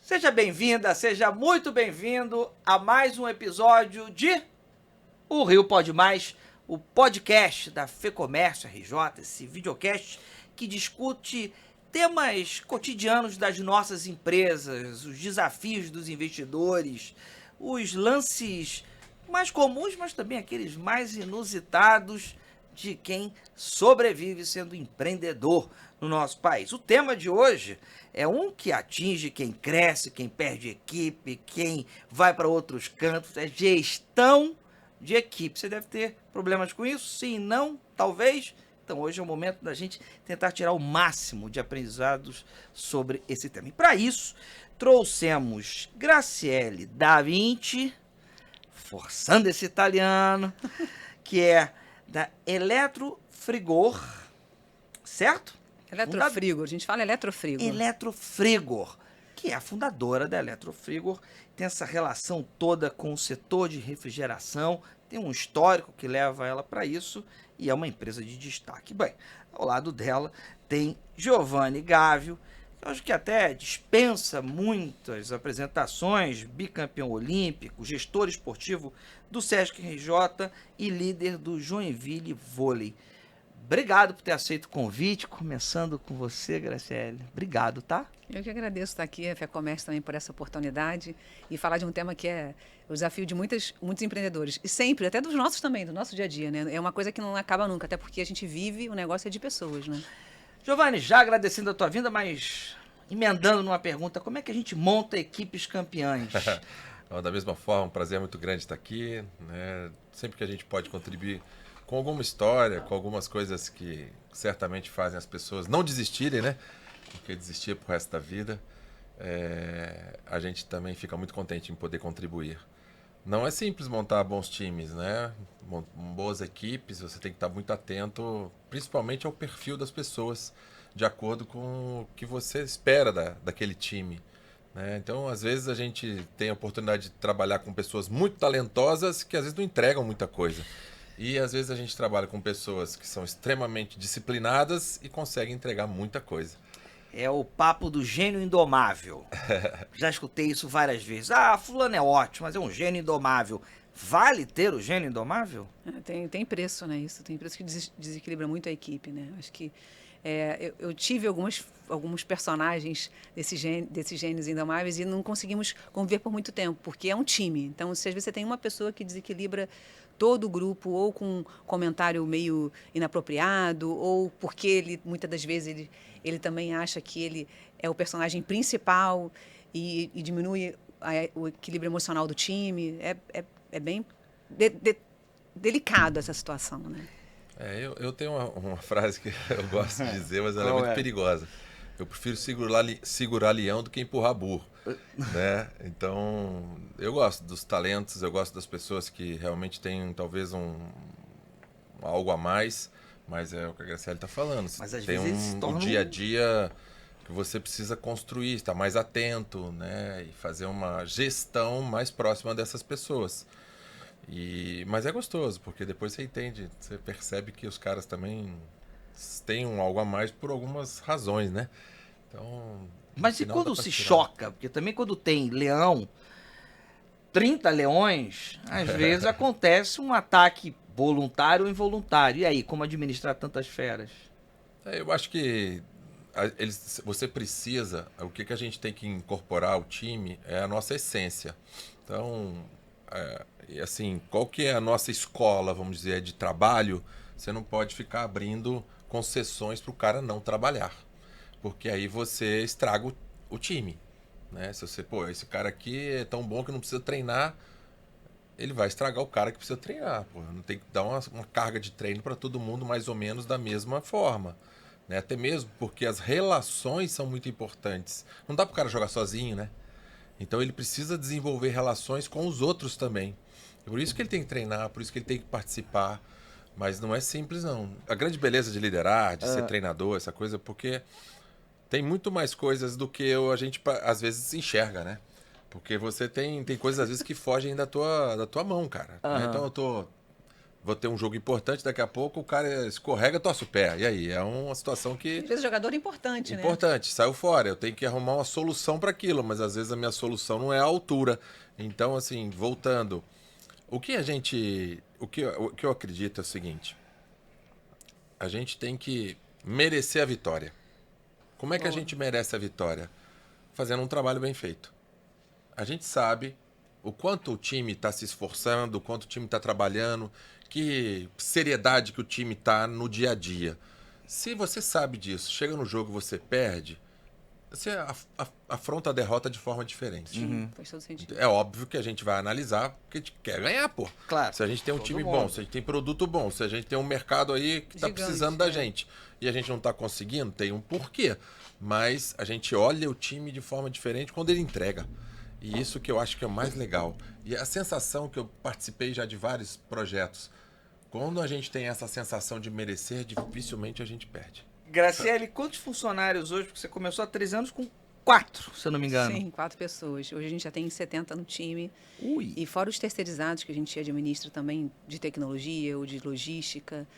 Seja bem-vinda, seja muito bem-vindo a mais um episódio de O Rio Pode Mais, o podcast da FEComércio RJ, esse videocast que discute temas cotidianos das nossas empresas, os desafios dos investidores, os lances mais comuns, mas também aqueles mais inusitados de quem sobrevive sendo empreendedor no nosso país. O tema de hoje é um que atinge quem cresce, quem perde equipe, quem vai para outros cantos, é gestão de equipe. Você deve ter problemas com isso? Sim, não, talvez. Então hoje é o momento da gente tentar tirar o máximo de aprendizados sobre esse tema. E para isso, trouxemos Graciele Da Vinci, forçando esse italiano, que é da Eletrofrigor, certo? Eletrofrigor, a gente fala Eletrofrigor. Eletrofrigor, que é a fundadora da Eletrofrigor, tem essa relação toda com o setor de refrigeração, tem um histórico que leva ela para isso e é uma empresa de destaque. Bem, ao lado dela tem Giovanni Gávio, que eu acho que até dispensa muitas apresentações, bicampeão olímpico, gestor esportivo do Sesc RJ e líder do Joinville Vôlei. Obrigado por ter aceito o convite, começando com você, Graciele. Obrigado, tá? Eu que agradeço estar aqui, a FEComércio também por essa oportunidade e falar de um tema que é o desafio de muitos empreendedores. E sempre, até dos nossos também, do nosso dia a dia, né? É uma coisa que não acaba nunca, até porque a gente vive, o negócio é de pessoas, né? Giovanni, já agradecendo a tua vinda, mas emendando numa pergunta, como é que a gente monta equipes campeãs? Da mesma forma, um prazer muito grande estar aqui, né? Sempre que a gente pode contribuir com alguma história, com algumas coisas que certamente fazem as pessoas não desistirem, né? Porque desistir pro resto da vida, a gente também fica muito contente em poder contribuir. Não é simples montar bons times, né? Boas equipes, você tem que estar muito atento, principalmente ao perfil das pessoas, de acordo com o que você espera daquele time. Né? Então, às vezes, a gente tem a oportunidade de trabalhar com pessoas muito talentosas que às vezes não entregam muita coisa. E às vezes a gente trabalha com pessoas que são extremamente disciplinadas e conseguem entregar muita coisa. É o papo do gênio indomável. Já escutei isso várias vezes. Ah, fulano é ótimo, mas é um gênio indomável. Vale ter o gênio indomável? Tem preço, né? Isso tem preço que desequilibra muito a equipe, né? Acho que eu tive alguns personagens desses gênios indomáveis e não conseguimos conviver por muito tempo, porque é um time. Então, se às vezes você tem uma pessoa que desequilibra todo o grupo, ou com um comentário meio inapropriado, ou porque ele, muitas das vezes, ele também acha que ele é o personagem principal e diminui o equilíbrio emocional do time. É bem delicado essa situação, né? Eu tenho uma frase que eu gosto de dizer, mas ela é muito perigosa. Eu prefiro segurar leão do que empurrar burro. Né? Então, eu gosto dos talentos, eu gosto das pessoas que realmente têm talvez algo a mais, mas é o que a Graciele está falando. Mas às tem vezes um dia a dia que você precisa construir, estar mais atento, né? E fazer uma gestão mais próxima dessas pessoas. Mas é gostoso, porque depois você entende, você percebe que os caras também têm algo a mais por algumas razões, né? Então, mas e quando se choca? Porque também quando tem leão, 30 leões, às vezes acontece um ataque voluntário ou involuntário. E aí, como administrar tantas feras? Eu acho que você precisa, o que a gente tem que incorporar ao time é a nossa essência. Então, assim, qual que é a nossa escola, vamos dizer, de trabalho, você não pode ficar abrindo concessões para o cara não trabalhar. Porque aí você estraga o time. Né? Se você, esse cara aqui é tão bom que não precisa treinar, ele vai estragar o cara que precisa treinar. Não tem que dar uma carga de treino para todo mundo mais ou menos da mesma forma. Né? Até mesmo porque as relações são muito importantes. Não dá para o cara jogar sozinho, né? Então ele precisa desenvolver relações com os outros também. Por isso que ele tem que treinar, por isso que ele tem que participar. Mas não é simples, não. A grande beleza de liderar, de ser treinador, essa coisa, porque tem muito mais coisas do que a gente às vezes enxerga, né? Porque você tem coisas às vezes que fogem da tua mão, cara. Né? Então eu tô vou ter um jogo importante, daqui a pouco o cara escorrega, torce o pé. E aí? É uma situação que... Às vezes o jogador é importante, né? Importante, saiu fora. Eu tenho que arrumar uma solução para aquilo, mas às vezes a minha solução não é a altura. Então, assim, voltando, o que eu acredito é o seguinte: a gente tem que merecer a vitória. Como é que a gente merece a vitória? Fazendo um trabalho bem feito. A gente sabe o quanto o time está se esforçando, o quanto o time está trabalhando, que seriedade que o time está no dia a dia. Se você sabe disso, chega no jogo e você perde, você afronta a derrota de forma diferente. Faz todo sentido. É óbvio que a gente vai analisar, porque a gente quer ganhar, pô. Claro. Se a gente tem um Todo time mundo. bom, se a gente tem produto bom, se a gente tem um mercado aí que está Gigante, precisando da gente e a gente não está conseguindo, tem um porquê. Mas a gente olha o time de forma diferente quando ele entrega. E isso que eu acho que é o mais legal. E a sensação que eu participei já de vários projetos, quando a gente tem essa sensação de merecer, dificilmente a gente perde. Graciele, quantos funcionários hoje? Porque você começou há 3 anos com 4, se eu não me engano. Sim, 4 pessoas. Hoje a gente já tem 70 no time. Ui. E fora os terceirizados que a gente administra também, de tecnologia ou de logística.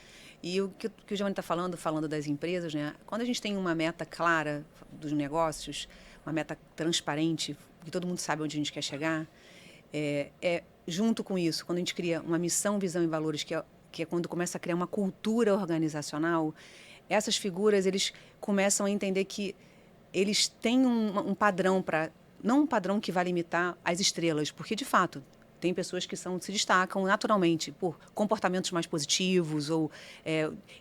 E o que o Giovanni está falando das empresas, né? Quando a gente tem uma meta clara dos negócios, uma meta transparente, que todo mundo sabe onde a gente quer chegar, junto com isso, quando a gente cria uma missão, visão e valores, que é quando começa a criar uma cultura organizacional, essas figuras, eles começam a entender que eles têm um padrão para... Não um padrão que vai limitar as estrelas, porque, de fato, tem pessoas que se destacam naturalmente por comportamentos mais positivos, ou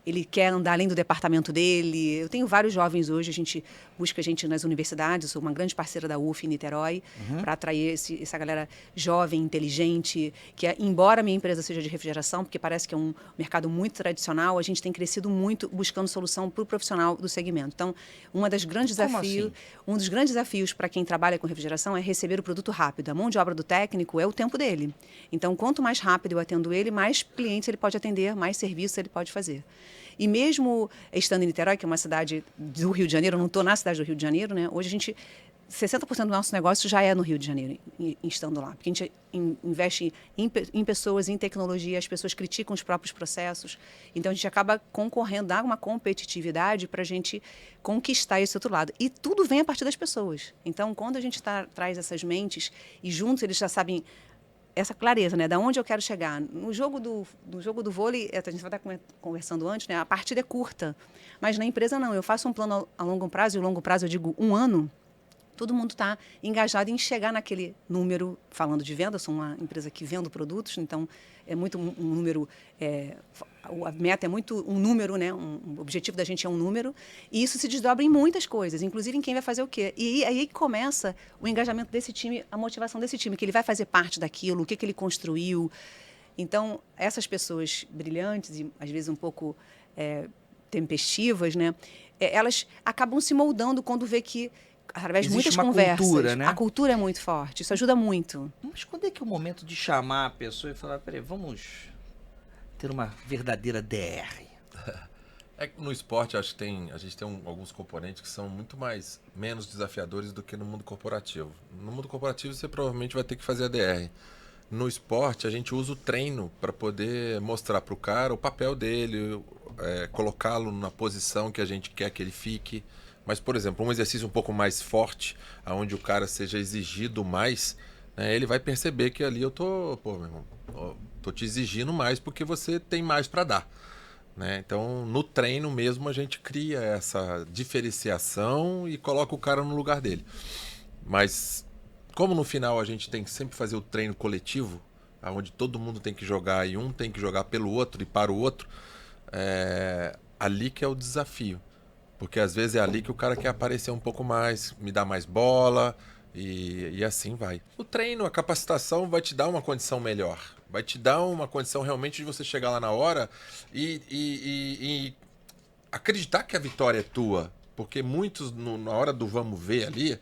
ele quer andar além do departamento dele. Eu tenho vários jovens hoje, a gente busca gente nas universidades, sou uma grande parceira da UF em Niterói, para atrair essa galera jovem, inteligente, que embora a minha empresa seja de refrigeração, porque parece que é um mercado muito tradicional, a gente tem crescido muito buscando solução para o profissional do segmento. Então, um dos grandes desafios para quem trabalha com refrigeração é receber o produto rápido. A mão de obra do técnico é o tempo dele. Então, quanto mais rápido eu atendo ele, mais clientes ele pode atender, mais serviço ele pode fazer. E mesmo estando em Niterói, que é uma cidade do Rio de Janeiro, eu não estou na cidade do Rio de Janeiro, né? Hoje 60% do nosso negócio já é no Rio de Janeiro, estando lá. Porque a gente investe em pessoas, em tecnologia, as pessoas criticam os próprios processos. Então, a gente acaba concorrendo, dá uma competitividade para a gente conquistar esse outro lado. E tudo vem a partir das pessoas. Então, quando a gente traz essas mentes e juntos eles já sabem essa clareza, né, da onde eu quero chegar. No jogo do vôlei, a gente vai estar conversando antes, né, a partida é curta, mas na empresa não, eu faço um plano a longo prazo, e o longo prazo eu digo 1 ano, todo mundo está engajado em chegar naquele número, falando de venda, eu sou uma empresa que vendo produtos, então é muito um número, a meta é muito um número, né? O objetivo da gente é um número, e isso se desdobra em muitas coisas, inclusive em quem vai fazer o quê. E aí começa o engajamento desse time, a motivação desse time, que ele vai fazer parte daquilo, o que ele construiu. Então, essas pessoas brilhantes e às vezes um pouco tempestivas, né? Elas acabam se moldando quando vê que através de muitas conversas. Cultura, né? A cultura é muito forte, isso ajuda muito. Mas quando é que é o momento de chamar a pessoa e falar, peraí, vamos ter uma verdadeira DR? No esporte, acho que a gente tem alguns componentes que são muito menos desafiadores do que no mundo corporativo. No mundo corporativo, você provavelmente vai ter que fazer a DR. No esporte, a gente usa o treino para poder mostrar para o cara o papel dele, colocá-lo na posição que a gente quer que ele fique. Mas, por exemplo, um exercício um pouco mais forte, onde o cara seja exigido mais, né, ele vai perceber que ali eu tô te exigindo mais porque você tem mais para dar. Né? Então, no treino mesmo, a gente cria essa diferenciação e coloca o cara no lugar dele. Mas, como no final a gente tem que sempre fazer o treino coletivo, onde todo mundo tem que jogar e um tem que jogar pelo outro e para o outro, ali que é o desafio. Porque às vezes é ali que o cara quer aparecer um pouco mais, me dar mais bola e assim vai. O treino, a capacitação vai te dar uma condição melhor. Vai te dar uma condição realmente de você chegar lá na hora e acreditar que a vitória é tua. Porque muitos, na hora do vamos ver ali,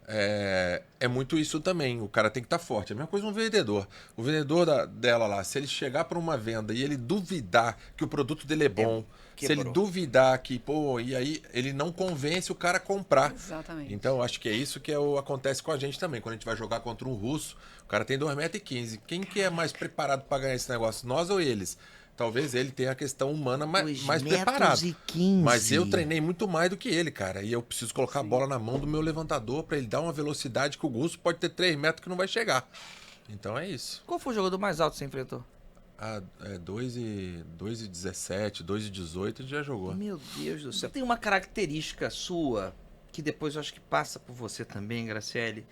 é muito isso também. O cara tem que estar forte. É a mesma coisa um vendedor. O vendedor dela lá, se ele chegar para uma venda e ele duvidar que o produto dele é bom, se ele duvidar que, pô, e aí ele não convence o cara a comprar. Exatamente. Então, acho que é isso que acontece com a gente também. Quando a gente vai jogar contra um russo, o cara tem 2,15 m. Quem que é mais preparado para ganhar esse negócio? Nós ou eles? Talvez ele tenha a questão humana mais preparado. 2,15 m. Mas eu treinei muito mais do que ele, cara. E eu preciso colocar a bola na mão do meu levantador para ele dar uma velocidade que o Gusto pode ter 3 metros que não vai chegar. Então é isso. Qual foi o jogador mais alto que você enfrentou? 2,17, 2,18 a gente já jogou. Meu Deus do céu. Tem uma característica sua, que depois eu acho que passa por você também, Graciele.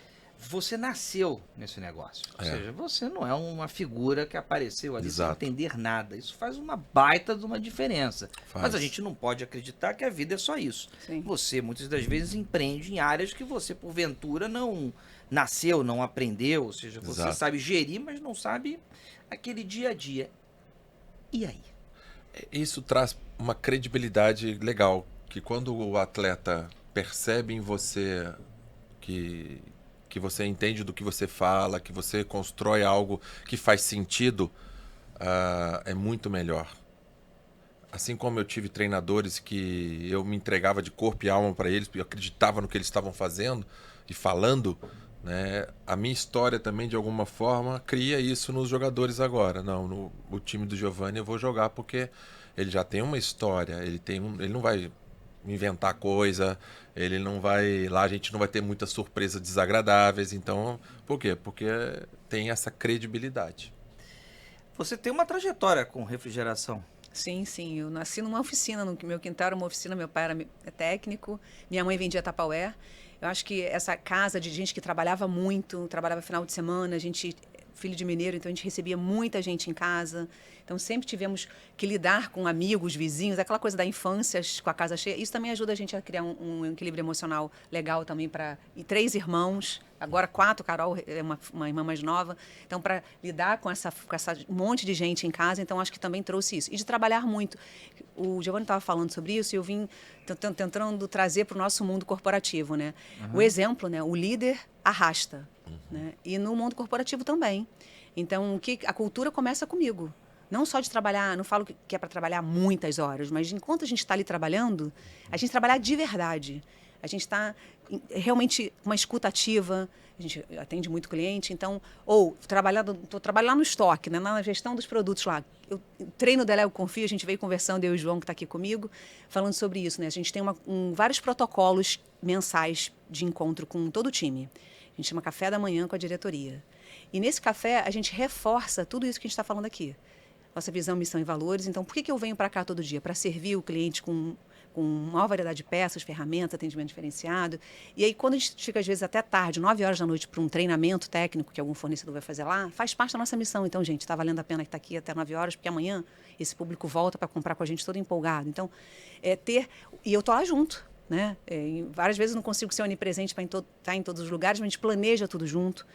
Você nasceu nesse negócio. Ou seja, você não é uma figura que apareceu ali sem entender nada. Isso faz uma baita de uma diferença. Mas a gente não pode acreditar que a vida é só isso. Sim. Você, muitas das vezes, empreende em áreas que você, porventura, não nasceu, não aprendeu. Ou seja, você sabe gerir, mas não sabe aquele dia a dia. E aí? Isso traz uma credibilidade legal, que quando o atleta percebe em você que você entende do que você fala, que você constrói algo que faz sentido, é muito melhor. Assim como eu tive treinadores que eu me entregava de corpo e alma para eles, porque eu acreditava no que eles estavam fazendo e falando, né? A minha história também, de alguma forma, cria isso nos jogadores agora. Não, o time do Giovanni eu vou jogar porque ele já tem uma história, ele não vai inventar coisa, ele não vai... Lá a gente não vai ter muitas surpresas desagradáveis. Então, por quê? Porque tem essa credibilidade. Você tem uma trajetória com refrigeração. Sim, sim. Eu nasci numa oficina, no meu quintal era uma oficina, meu pai era técnico, minha mãe vendia Tupperware. Eu acho que essa casa de gente que trabalhava muito, trabalhava final de semana, a gente... filho de mineiro, então a gente recebia muita gente em casa. Então sempre tivemos que lidar com amigos, vizinhos, aquela coisa da infância com a casa cheia. Isso também ajuda a gente a criar um equilíbrio emocional legal também para... E 3 irmãos, agora 4, Carol é uma irmã mais nova. Então, para lidar com essa monte de gente em casa, então acho que também trouxe isso. E de trabalhar muito. O Giovanni estava falando sobre isso e eu vim tentando trazer para o nosso mundo corporativo, né? O exemplo, né? O líder arrasta. Né? E no mundo corporativo também. Então, a cultura começa comigo. Não só de trabalhar, não falo que é para trabalhar muitas horas, mas enquanto a gente está ali trabalhando, a gente trabalhar de verdade. A gente está realmente uma escuta ativa, a gente atende muito cliente, então, estou trabalhando no estoque, né, na gestão dos produtos lá. Eu treino da Léo Confio, a gente veio conversando, eu e o João, que está aqui comigo, falando sobre isso. Né? A gente tem vários protocolos mensais de encontro com todo o time. A gente chama café da manhã com a diretoria. E nesse café, a gente reforça tudo isso que a gente está falando aqui. Nossa visão, missão e valores. Então, por que eu venho para cá todo dia? Para servir o cliente com maior variedade de peças, ferramentas, atendimento diferenciado. E aí, quando a gente fica, às vezes, até tarde, 9 horas da noite, para um treinamento técnico que algum fornecedor vai fazer lá, faz parte da nossa missão. Então, gente, está valendo a pena estar aqui até 9 horas, porque amanhã esse público volta para comprar com a gente todo empolgado. Então, E eu estou lá junto. Né? Várias vezes eu não consigo ser onipresente para estar em todos os lugares, mas a gente planeja tudo junto.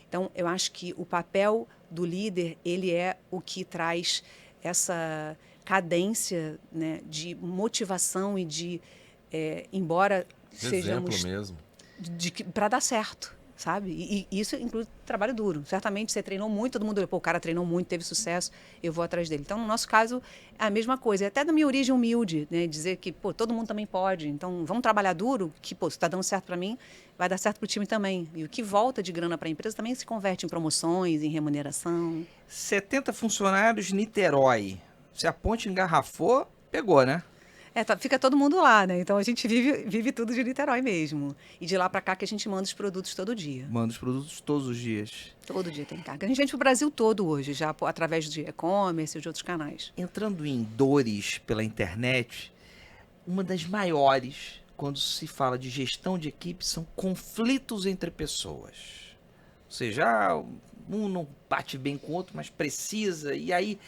Então, eu acho que o papel do líder, ele é o que traz essa cadência, né, de motivação e de, embora sejamos... Exemplo mesmo. Para dar certo, sabe? E isso inclui trabalho duro. Certamente você treinou muito, todo mundo olhou, pô, o cara treinou muito, teve sucesso, eu vou atrás dele. Então, no nosso caso, é a mesma coisa. Até da minha origem humilde, né? Dizer que, pô, todo mundo também pode. Então, vamos trabalhar duro, que, pô, se está dando certo para mim, vai dar certo para o time também. E o que volta de grana para a empresa também se converte em promoções, em remuneração. 70 funcionários, Niterói. Se a ponte engarrafou, pegou, né? Fica todo mundo lá, né? Então a gente vive tudo de Niterói mesmo. E de lá para cá que a gente manda os produtos todo dia. Manda os produtos todos os dias. Todo dia tem carga. A gente vende para o Brasil todo hoje, já através de e-commerce e de outros canais. Entrando em dores pela internet, uma das maiores, quando se fala de gestão de equipe, são conflitos entre pessoas. Ou seja, um não bate bem com o outro, mas precisa, e aí...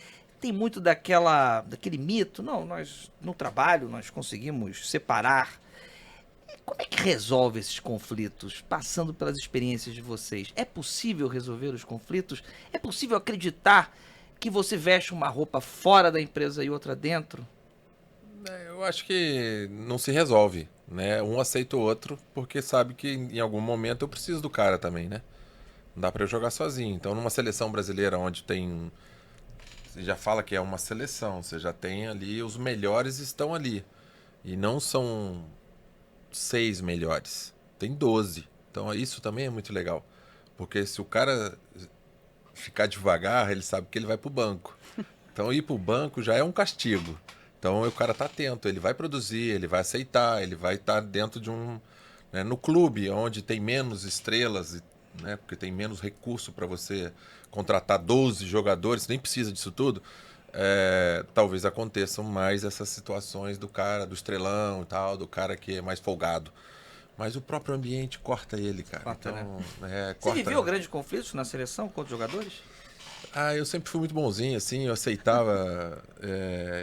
Tem muito daquele mito, não, nós no trabalho nós conseguimos separar. E como é que resolve esses conflitos, passando pelas experiências de vocês? É possível resolver os conflitos? É possível acreditar que você veste uma roupa fora da empresa e outra dentro? Eu acho que não se resolve. né? Um aceita o outro porque sabe que em algum momento eu preciso do cara também, né? Não dá para eu jogar sozinho. Então, numa seleção brasileira onde tem... Você já fala que é uma seleção, você já tem ali... Os melhores estão ali. E não são 6 melhores. Tem 12. Então, isso também é muito legal. Porque se o cara ficar devagar, ele sabe que ele vai pro banco. Então, ir pro banco já é um castigo. Então, o cara tá atento, ele vai produzir, ele vai aceitar, ele vai estar dentro de um... né, no clube, onde tem menos estrelas, né, porque tem menos recurso para você contratar 12 jogadores, nem precisa disso tudo, talvez aconteçam mais essas situações do cara, do estrelão e tal, do cara que é mais folgado. Mas o próprio ambiente corta ele, cara. Corta, então, Você corta. viveu grandes conflitos na seleção contra os jogadores? Eu sempre fui muito bonzinho, assim, eu aceitava.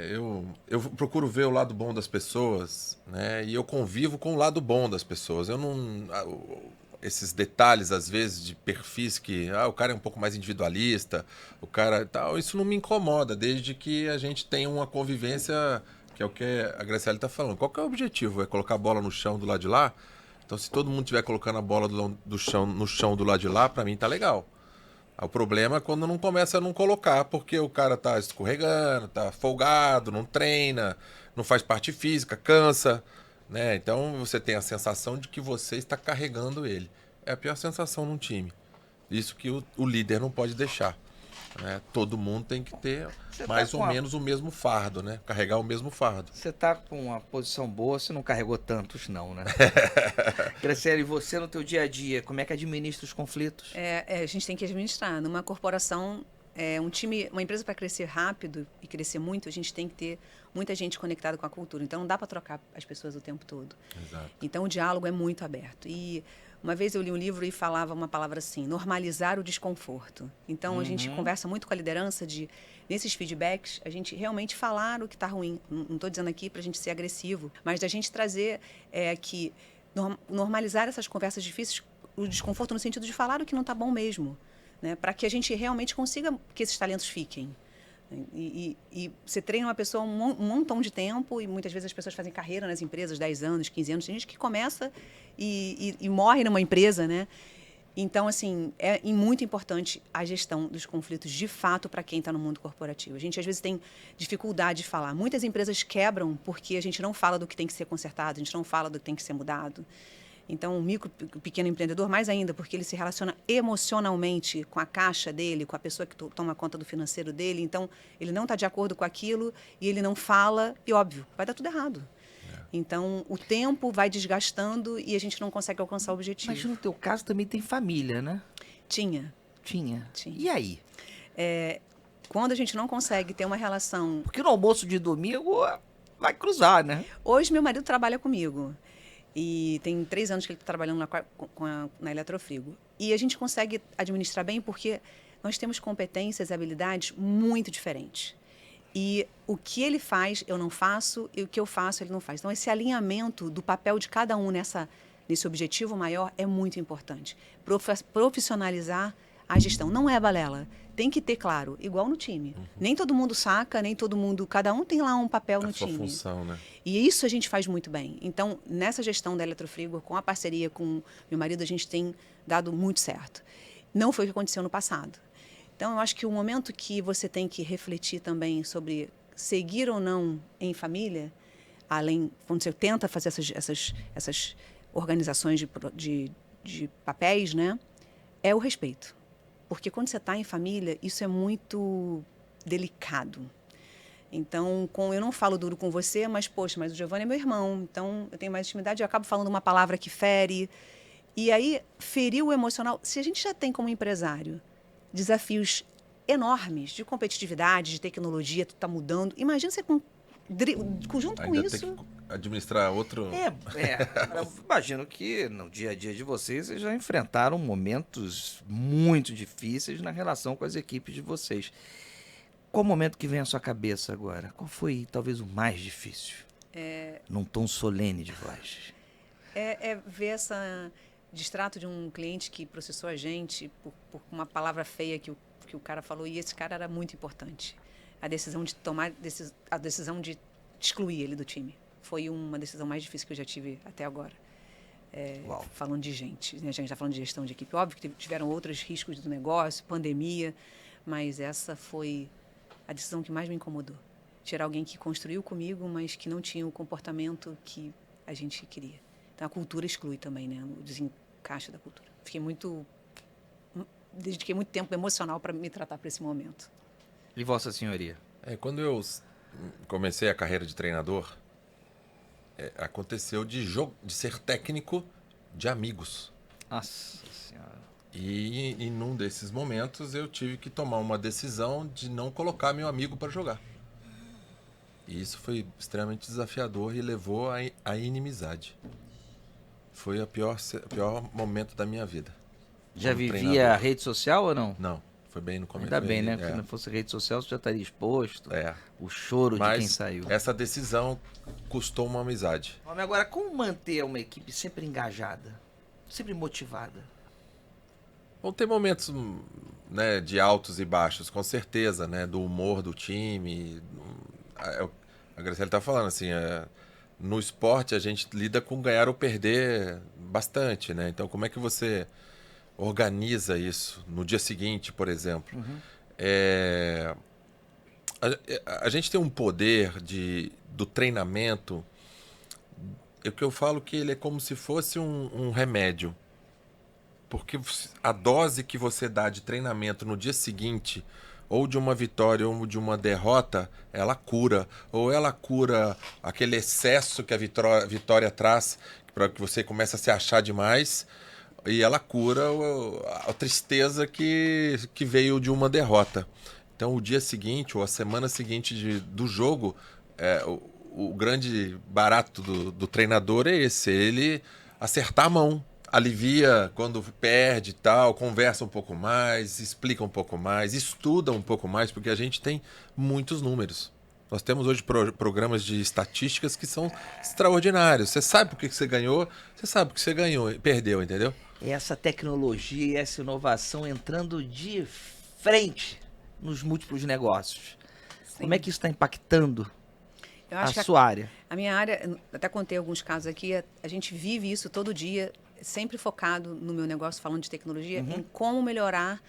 Eu procuro ver o lado bom das pessoas, né? E eu convivo com o lado bom das pessoas. Eu não. Esses detalhes, às vezes, de perfis que. O cara é um pouco mais individualista, o cara tal, isso não me incomoda, desde que a gente tenha uma convivência, que é o que a Graciela está falando. Qual que é o objetivo? É colocar a bola no chão do lado de lá? Então, se todo mundo estiver colocando a bola do chão, no chão do lado de lá, para mim tá legal. O problema é quando não começa a não colocar, porque o cara tá escorregando, tá folgado, não treina, não faz parte física, cansa, né? Então você tem a sensação de que você está carregando ele. É a pior sensação num time. Isso que o líder não pode deixar, né? Todo mundo tem que ter mais ou menos o mesmo fardo, né? Carregar o mesmo fardo. Você tá com uma posição boa, você não carregou tantos não, né? Graciela, e você no teu dia a dia, como é que administra os conflitos? A gente tem que administrar. Numa corporação, um time, uma empresa para crescer rápido e crescer muito, a gente tem que ter muita gente conectada com a cultura. Então não dá para trocar as pessoas o tempo todo. Exato. Então o diálogo é muito aberto. E uma vez eu li um livro e falava uma palavra assim, normalizar o desconforto. Então a gente conversa muito com a liderança nesses feedbacks, a gente realmente falar o que está ruim. Não estou dizendo aqui para a gente ser agressivo, mas da gente trazer que normalizar essas conversas difíceis, o desconforto no sentido de falar o que não está bom mesmo, né? Para que a gente realmente consiga que esses talentos fiquem. E você treina uma pessoa um montão de tempo, e muitas vezes as pessoas fazem carreira nas empresas, 10 anos, 15 anos. Tem gente que começa e morre numa empresa, né? Então, assim, é muito importante a gestão dos conflitos, de fato, para quem está no mundo corporativo. A gente, às vezes, tem dificuldade de falar. Muitas empresas quebram porque a gente não fala do que tem que ser consertado, a gente não fala do que tem que ser mudado. Então, o pequeno empreendedor, mais ainda, porque ele se relaciona emocionalmente com a caixa dele, com a pessoa que toma conta do financeiro dele. Então, ele não está de acordo com aquilo e ele não fala, e óbvio, vai dar tudo errado. Então, o tempo vai desgastando e a gente não consegue alcançar o objetivo. Mas no teu caso também tem família, né? Tinha. E aí? Quando a gente não consegue ter uma relação... Porque no almoço de domingo vai cruzar, né? Hoje, meu marido trabalha comigo. E tem 3 anos que ele está trabalhando na Eletrofrigo. E a gente consegue administrar bem porque nós temos competências e habilidades muito diferentes. E o que ele faz, eu não faço, e o que eu faço, ele não faz. Então, esse alinhamento do papel de cada um nesse objetivo maior é muito importante. Profissionalizar a gestão. Não é balela. Tem que ter, claro, igual no time. Nem todo mundo saca, nem todo mundo... Cada um tem lá um papel no time. A sua função, né? E isso a gente faz muito bem. Então, nessa gestão da Eletrofrigo, com a parceria com meu marido, a gente tem dado muito certo. Não foi o que aconteceu no passado. Então, eu acho que o momento que você tem que refletir também sobre seguir ou não em família, quando você tenta fazer essas organizações de papéis, né, é o respeito. Porque quando você está em família, isso é muito delicado. Então, eu não falo duro com você, mas, poxa, mas o Giovanni é meu irmão, então eu tenho mais intimidade, eu acabo falando uma palavra que fere. E aí, ferir o emocional. Se a gente já tem como empresário desafios enormes de competitividade, de tecnologia, tudo está mudando, imagina você junto com isso... Tem que administrar outro... Eu imagino que no dia a dia de vocês já enfrentaram momentos muito difíceis na relação com as equipes de vocês. Qual momento que vem à sua cabeça agora? Qual foi, talvez, o mais difícil? Num tom solene de voz. Ver essa distrato de um cliente que processou a gente por uma palavra feia que o cara falou, e esse cara era muito importante. A decisão de tomar a decisão de excluir ele do time. foi uma decisão mais difícil que eu já tive até agora. Uau. Falando de gente, né? A gente está falando de gestão de equipe. Óbvio que tiveram outros riscos do negócio, pandemia, mas essa foi a decisão que mais me incomodou. Tirar alguém que construiu comigo, mas que não tinha o comportamento que a gente queria. Então, a cultura exclui também, né? O desencaixe da cultura. Dediquei muito tempo emocional para me tratar para esse momento. E Vossa Senhoria? Quando eu comecei a carreira de treinador, aconteceu de ser técnico de amigos. Nossa Senhora. E num desses momentos eu tive que tomar uma decisão de não colocar meu amigo para jogar. E isso foi extremamente desafiador e levou à inimizade. Foi o pior momento da minha vida. Já como vivia treinador. rede social ou não? Não, foi bem no começo. Ainda bem, né? Porque se não fosse rede social, você já estaria exposto. O choro de quem saiu. Essa decisão custou uma amizade. Agora, como manter uma equipe sempre engajada? Sempre motivada? Vão ter momentos, né, de altos e baixos, com certeza, né? Do humor do time. A Graciela está falando assim, no esporte a gente lida com ganhar ou perder bastante, né? Então, como é que você organiza isso no dia seguinte, por exemplo? A gente tem um poder do treinamento, que eu falo que ele é como se fosse um remédio. Porque a dose que você dá de treinamento no dia seguinte, ou de uma vitória ou de uma derrota, ela cura. Ou ela cura aquele excesso que a vitória traz, para que você comece a se achar demais, e ela cura a tristeza que veio de uma derrota. Então, o dia seguinte ou a semana seguinte do jogo, o grande barato do treinador é esse, ele acertar a mão. Alivia quando perde e tal, conversa um pouco mais, explica um pouco mais, estuda um pouco mais, porque a gente tem muitos números. Nós temos hoje programas de estatísticas que são extraordinários. Você sabe por que você ganhou, você sabe por que você ganhou e perdeu, entendeu? Essa tecnologia e essa inovação entrando de frente nos múltiplos negócios. Sim. Como é que isso está impactando Eu acho a sua área? A minha área, até contei alguns casos aqui, a gente vive isso todo dia, sempre focado no meu negócio, falando de tecnologia, em como melhorar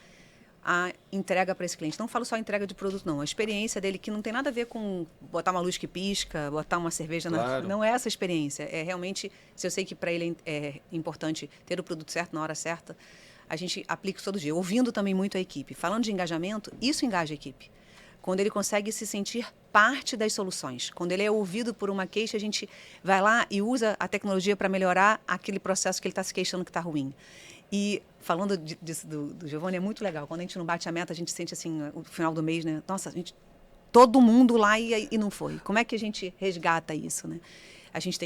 a entrega para esse cliente. Não falo só entrega de produto, não. A experiência dele, que não tem nada a ver com botar uma luz que pisca, botar uma cerveja. Claro. Não é essa experiência. É realmente, se eu sei que para ele é importante ter o produto certo na hora certa, a gente aplica isso todo dia. Ouvindo também muito a equipe. Falando de engajamento, isso engaja a equipe. Quando ele consegue se sentir parte das soluções. Quando ele é ouvido por uma queixa, a gente vai lá e usa a tecnologia para melhorar aquele processo que ele está se queixando que está ruim. E falando disso do Giovanni, é muito legal. Quando a gente não bate a meta, a gente sente assim, no final do mês, né? Nossa, todo mundo lá e não foi. Como é que a gente resgata isso, né? A gente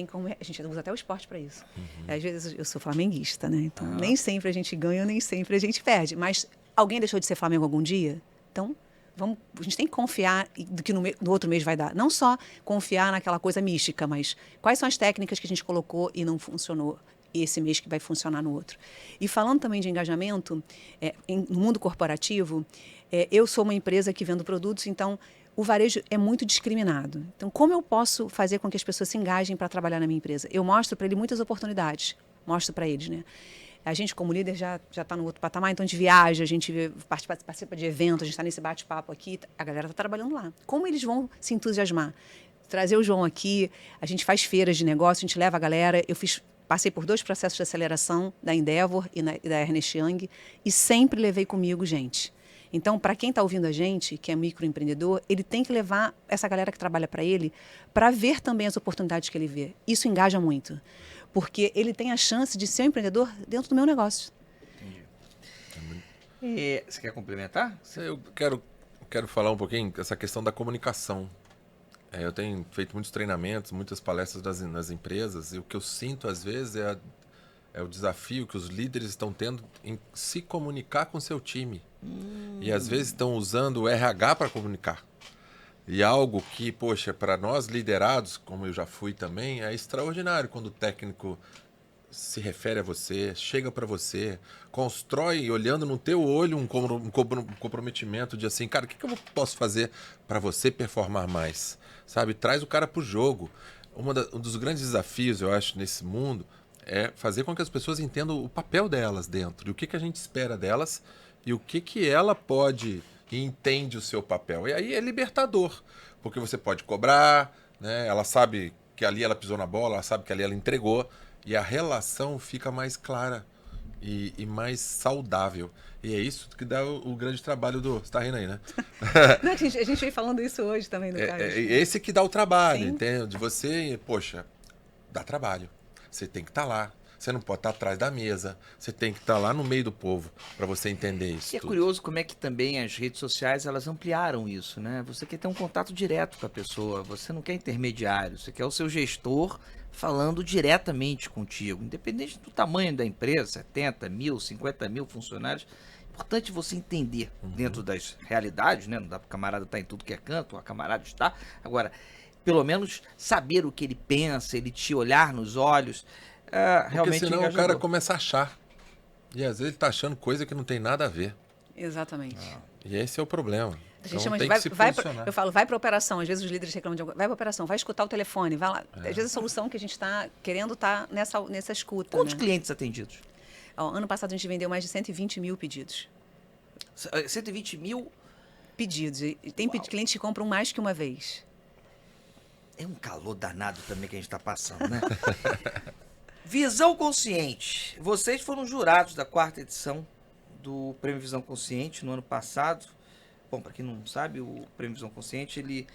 usa até o esporte para isso. Às vezes eu sou flamenguista, né? Então, nem sempre a gente ganha, nem sempre a gente perde. Mas alguém deixou de ser Flamengo algum dia? Então, a gente tem que confiar do que no outro mês vai dar. Não só confiar naquela coisa mística, mas quais são as técnicas que a gente colocou e não funcionou esse mês que vai funcionar no outro. E falando também de engajamento, no mundo corporativo, eu sou uma empresa que vendo produtos, então o varejo é muito discriminado. Então, como eu posso fazer com que as pessoas se engajem para trabalhar na minha empresa? Eu mostro para ele muitas oportunidades. Mostro para eles, né? A gente, como líder, já está no outro patamar, então a gente viaja, a gente participa de eventos, a gente está nesse bate-papo aqui, a galera está trabalhando lá. Como eles vão se entusiasmar? Trazer o João aqui, a gente faz feiras de negócio, a gente leva a galera. Passei por 2 processos de aceleração, da Endeavor e da Ernest Young, e sempre levei comigo gente. Então, para quem está ouvindo a gente, que é microempreendedor, ele tem que levar essa galera que trabalha para ele para ver também as oportunidades que ele vê. Isso engaja muito, porque ele tem a chance de ser um empreendedor dentro do meu negócio. Entendi. Você quer complementar? Eu quero falar um pouquinho dessa questão da comunicação. Eu tenho feito muitos treinamentos, muitas palestras nas empresas, e o que eu sinto às vezes é o desafio que os líderes estão tendo em se comunicar com o seu time. E às vezes estão usando o RH para comunicar. E algo que, poxa, para nós liderados, como eu já fui também, é extraordinário quando o técnico se refere a você, chega para você, constrói, olhando no teu olho, um comprometimento de assim, cara, o que eu posso fazer para você performar mais? Sabe? Traz o cara para o jogo. um dos grandes desafios, eu acho, nesse mundo é fazer com que as pessoas entendam o papel delas dentro, e o que a gente espera delas e o que ela pode e entende o seu papel. E aí é libertador, porque você pode cobrar, né? Ela sabe que ali ela pisou na bola, ela sabe que ali ela entregou, e a relação fica mais clara e mais saudável. E é isso que dá o grande trabalho do... Você está rindo aí, né? Não, a gente veio falando isso hoje também no caso. É esse que dá o trabalho, Sim. entende? De você, poxa, dá trabalho. Você tem que estar lá. Você não pode estar atrás da mesa. Você tem que estar lá no meio do povo para você entender isso. E é tudo. curioso como é que também as redes sociais elas ampliaram isso, né? Você quer ter um contato direto com a pessoa, você não quer intermediário, você quer o seu gestor falando diretamente contigo, independente do tamanho da empresa, 70 mil, 50 mil funcionários. É importante você entender dentro das realidades, né? Não dá para o camarada estar em tudo que é canto, o camarada está. Agora, pelo menos saber o que ele pensa, ele te olhar nos olhos. Realmente Porque senão o engajador. cara começa a achar. E às vezes ele tá achando coisa que não tem nada a ver. Exatamente. E esse é o problema. A gente Então chama tem de que se posicionar. eu falo, vai para operação. Às vezes os líderes reclamam de alguma vai para operação, vai escutar o telefone, vai lá. É. Às vezes a solução que a gente está querendo está nessa escuta. Quantos né? clientes atendidos? Ó, ano passado a gente vendeu mais de 120 mil pedidos. 120 mil Pedidos. E tem clientes que compram mais que uma vez. é um calor danado também que a gente está passando, né? Visão Consciente. Vocês foram jurados da 4ª edição do Prêmio Visão Consciente no ano passado. Bom, para quem não sabe, o Prêmio Visão Consciente ele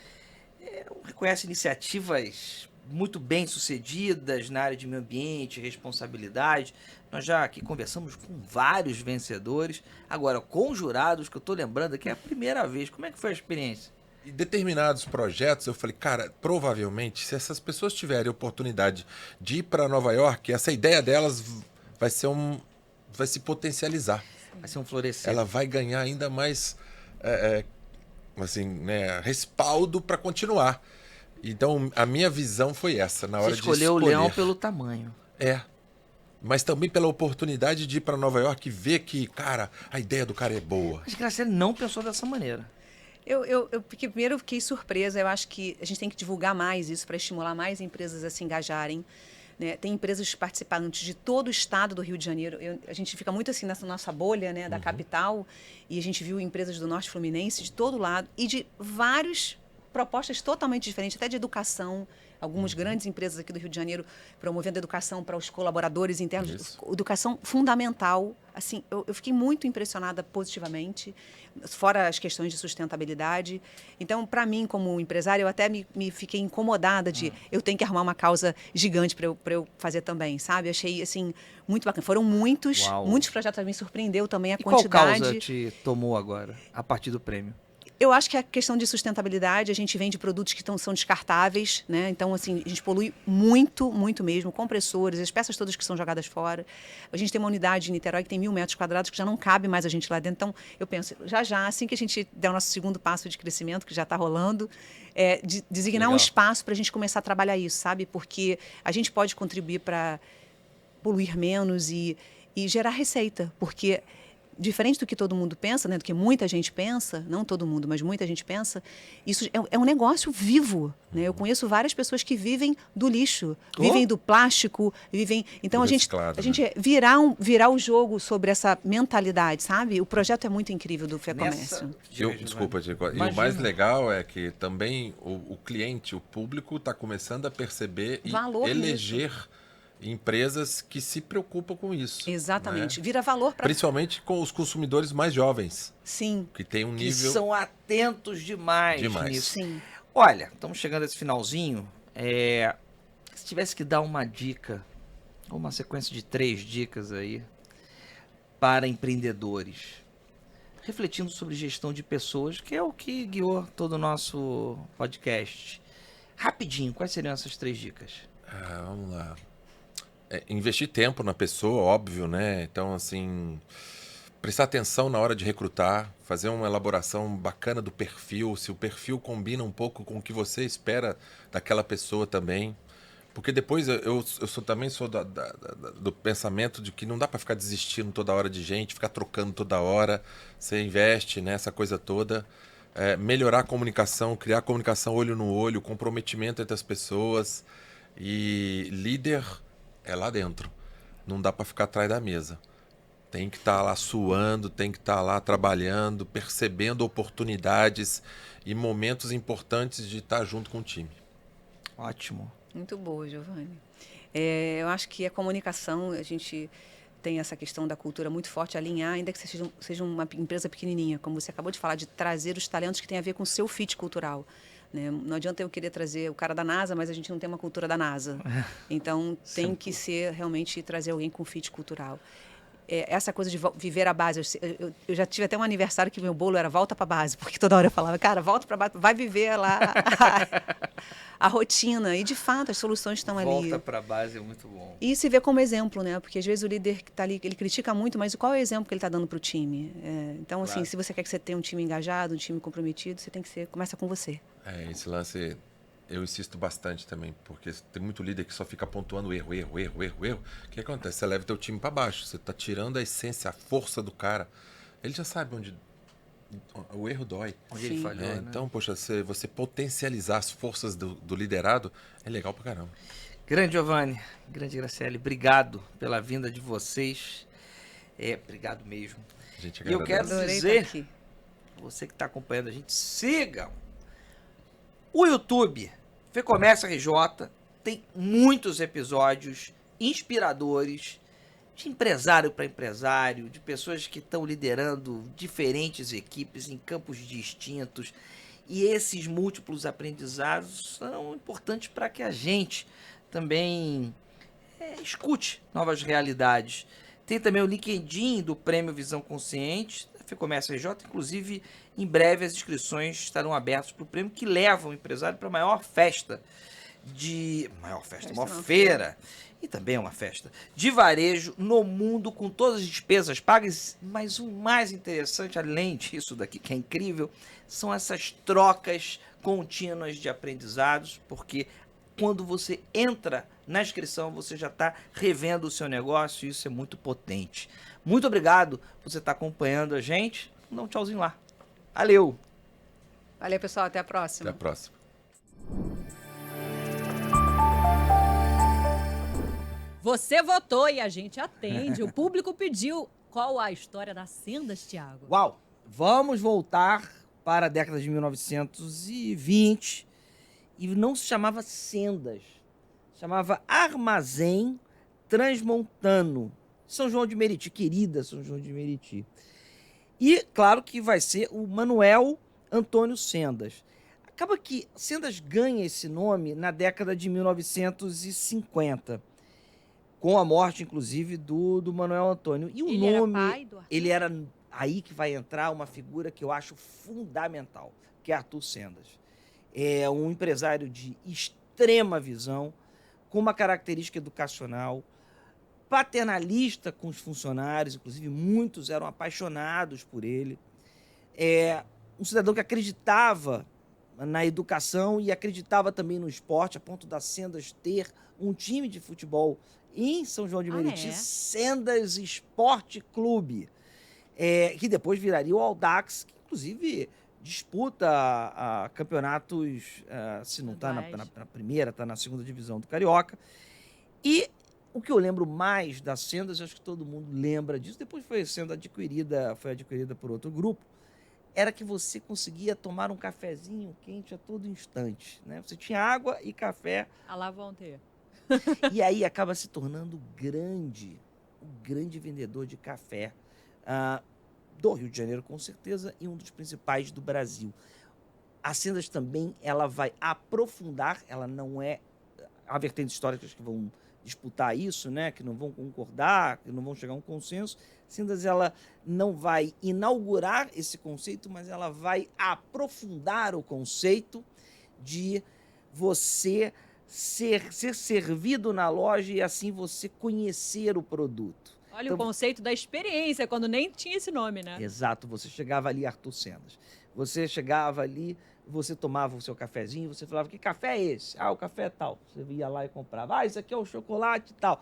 reconhece iniciativas muito bem sucedidas na área de meio ambiente, responsabilidade. Nós já aqui conversamos com vários vencedores. Agora, com jurados, que eu estou lembrando aqui, é a primeira vez. Como é que foi a experiência? E determinados projetos, eu falei, cara, provavelmente, se essas pessoas tiverem oportunidade de ir para Nova York, essa ideia delas vai se potencializar. Vai ser um florescer. Ela vai ganhar ainda mais assim, né, respaldo para continuar. Então, a minha visão foi essa, na hora Você de escolheu o escolher. leão pelo tamanho. Mas também pela oportunidade de ir para Nova York e ver que, cara, a ideia do cara é boa. Mas Graciela não pensou dessa maneira. Primeiro eu fiquei surpresa. Eu acho que a gente tem que divulgar mais isso para estimular mais empresas a se engajarem. Né? Tem empresas participantes de todo o estado do Rio de Janeiro. A gente fica muito assim nessa nossa bolha, né, da capital, e a gente viu empresas do Norte Fluminense de todo lado e de várias propostas totalmente diferentes, até de educação. Algumas grandes empresas aqui do Rio de Janeiro promovendo educação para os colaboradores internos, Isso. educação fundamental. Assim, eu fiquei muito impressionada positivamente, fora as questões de sustentabilidade. Então, para mim, como empresária, eu até me fiquei incomodada de eu tenho que arrumar uma causa gigante para eu fazer também, sabe? Achei, assim, muito bacana. Foram muitos projetos, me surpreendeu também a E quantidade. qual causa te tomou agora, a partir do prêmio? Eu acho que a questão de sustentabilidade, a gente vende produtos que são descartáveis, né? Então, assim, a gente polui muito, muito mesmo, compressores, as peças todas que são jogadas fora. A gente tem uma unidade em Niterói que tem 1.000 metros quadrados, que já não cabe mais a gente lá dentro. Então, eu penso, já, assim que a gente der o nosso segundo passo de crescimento, que já está rolando, designar um espaço para a gente começar a trabalhar isso, sabe? Porque a gente pode contribuir para poluir menos e gerar receita, porque... Diferente do que todo mundo pensa, né, do que muita gente pensa, não todo mundo, mas muita gente pensa, isso é um negócio vivo. Né? Eu conheço várias pessoas que vivem do lixo, vivem do plástico, vivem... Então, a gente virar o jogo sobre essa mentalidade, sabe? O projeto é muito incrível do FEComércio. Desculpa, Diego. E o mais legal é que também o cliente, o público, está começando a perceber e eleger... empresas que se preocupam com isso. Exatamente. Né? Vira valor para... Principalmente com os consumidores mais jovens. Sim. Que tem um nível... Que são atentos demais nisso. Sim. Olha, estamos chegando a esse finalzinho. Se tivesse que dar uma dica, ou uma sequência de 3 dicas aí, para empreendedores, refletindo sobre gestão de pessoas, que é o que guiou todo o nosso podcast. Rapidinho, quais seriam essas 3 dicas? Vamos lá. Investir tempo na pessoa, óbvio, né? Então, assim, prestar atenção na hora de recrutar, fazer uma elaboração bacana do perfil, se o perfil combina um pouco com o que você espera daquela pessoa também. Porque depois eu também sou do pensamento de que não dá para ficar desistindo toda hora de gente, ficar trocando toda hora. Você investe nessa coisa toda. Melhorar a comunicação, criar comunicação olho no olho, comprometimento entre as pessoas. E líder é lá dentro. Não dá para ficar atrás da mesa. Tem que estar lá suando, tem que estar lá trabalhando, percebendo oportunidades e momentos importantes de estar junto com o time. Ótimo. Muito boa, Giovanni. Eu acho que a comunicação, a gente tem essa questão da cultura muito forte, alinhar, ainda que seja uma empresa pequenininha, como você acabou de falar, de trazer os talentos que têm a ver com o seu fit cultural. Né? Não adianta eu querer trazer o cara da NASA, mas a gente não tem uma cultura da NASA. Então, tem que ser realmente trazer alguém com fit cultural. Essa coisa de viver a base. Eu já tive até um aniversário que meu bolo era volta para a base, porque toda hora eu falava, cara, volta para a base, vai viver lá a rotina. E, de fato, as soluções estão ali. Volta para a base é muito bom. E se vê como exemplo, né? Porque, às vezes, o líder que está ali, ele critica muito, mas qual é o exemplo que ele está dando para o time? Então, assim, se você quer que você tenha um time engajado, um time comprometido, você tem que começa com você. Esse lance... Eu insisto bastante também, porque tem muito líder que só fica pontuando erro. O que acontece? Você leva o teu time para baixo, você está tirando a essência, a força do cara. Ele já sabe onde o erro dói. Onde ele falhou, né? Então, poxa, você potencializar as forças do liderado é legal pra caramba. Grande Giovanni, grande Graciele, obrigado pela vinda de vocês. Obrigado mesmo. A gente E eu quero Adorei dizer, estar aqui. você que está acompanhando a gente, sigam o YouTube FEComércio RJ, tem muitos episódios inspiradores de empresário para empresário, de pessoas que estão liderando diferentes equipes em campos distintos. E esses múltiplos aprendizados são importantes para que a gente também escute novas realidades. Tem também o LinkedIn do Prêmio Visão Consciente, da FEComércio RJ. Inclusive, em breve as inscrições estarão abertas para o prêmio, que leva o empresário para a maior feira, e também é uma festa, de varejo no mundo, com todas as despesas pagas. Mas o mais interessante, além disso daqui, que é incrível, são essas trocas contínuas de aprendizados, porque quando você entra na inscrição, você já está revendo o seu negócio, e isso é muito potente. Muito obrigado por você estar acompanhando a gente. Vamos dar um tchauzinho lá. Valeu! Valeu, pessoal. Até a próxima. Até a próxima. Você votou e a gente atende. O público pediu. Qual a história das sendas, Thiago? Uau! Vamos voltar para a década de 1920. E não se chamava Sendas. Chamava Armazém Transmontano. São João de Meriti. Querida São João de Meriti. E, claro, que vai ser o Manuel Antônio Sendas. Acaba que Sendas ganha esse nome na década de 1950, com a morte, inclusive, do Manuel Antônio. E o Ele nome, era pai do Arthur? ele era aí que vai entrar uma figura que eu acho fundamental, que é Arthur Sendas. É um empresário de extrema visão, com uma característica educacional, paternalista com os funcionários, inclusive muitos eram apaixonados por ele. Um cidadão que acreditava na educação e acreditava também no esporte, a ponto das Sendas ter um time de futebol em São João de Meriti, Sendas Esporte Clube, que depois viraria o Audax, que inclusive disputa campeonatos, se não está na primeira, está na segunda divisão do Carioca. E o que eu lembro mais das Sendas, acho que todo mundo lembra disso, depois foi adquirida por outro grupo, era que você conseguia tomar um cafezinho quente a todo instante, né? Você tinha água e café. Ah, lá vão ter. E aí acaba se tornando um grande vendedor de café do Rio de Janeiro, com certeza, e um dos principais do Brasil. A Sendas também, ela vai aprofundar, ela não é... Há vertentes históricas que vão disputar isso, né, que não vão concordar, que não vão chegar a um consenso. Sendas, ela não vai inaugurar esse conceito, mas ela vai aprofundar o conceito de você ser servido na loja e assim você conhecer o produto. Olha então, o conceito da experiência, quando nem tinha esse nome, né? Exato, você chegava ali, Arthur Sendas. Você chegava ali, você tomava o seu cafezinho, você falava, que café é esse? Ah, o café é tal. Você ia lá e comprava. Ah, isso aqui é o chocolate e tal.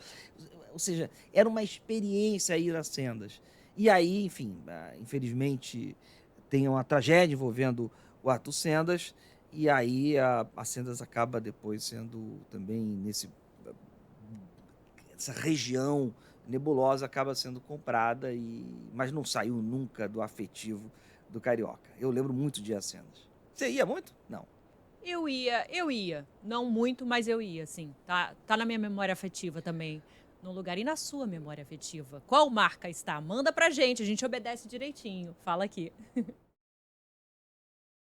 Ou seja, era uma experiência ir às Sendas. E aí, enfim, infelizmente, tem uma tragédia envolvendo o Arthur Sendas. E aí a Sendas acaba depois sendo também essa região nebulosa acaba sendo comprada, mas não saiu nunca do afetivo do carioca. Eu lembro muito de Sendas. Você ia muito? Não. Eu ia. Não muito, mas eu ia, sim. Tá na minha memória afetiva também. No lugar. E na sua memória afetiva? Qual marca está? Manda pra gente, a gente obedece direitinho. Fala aqui.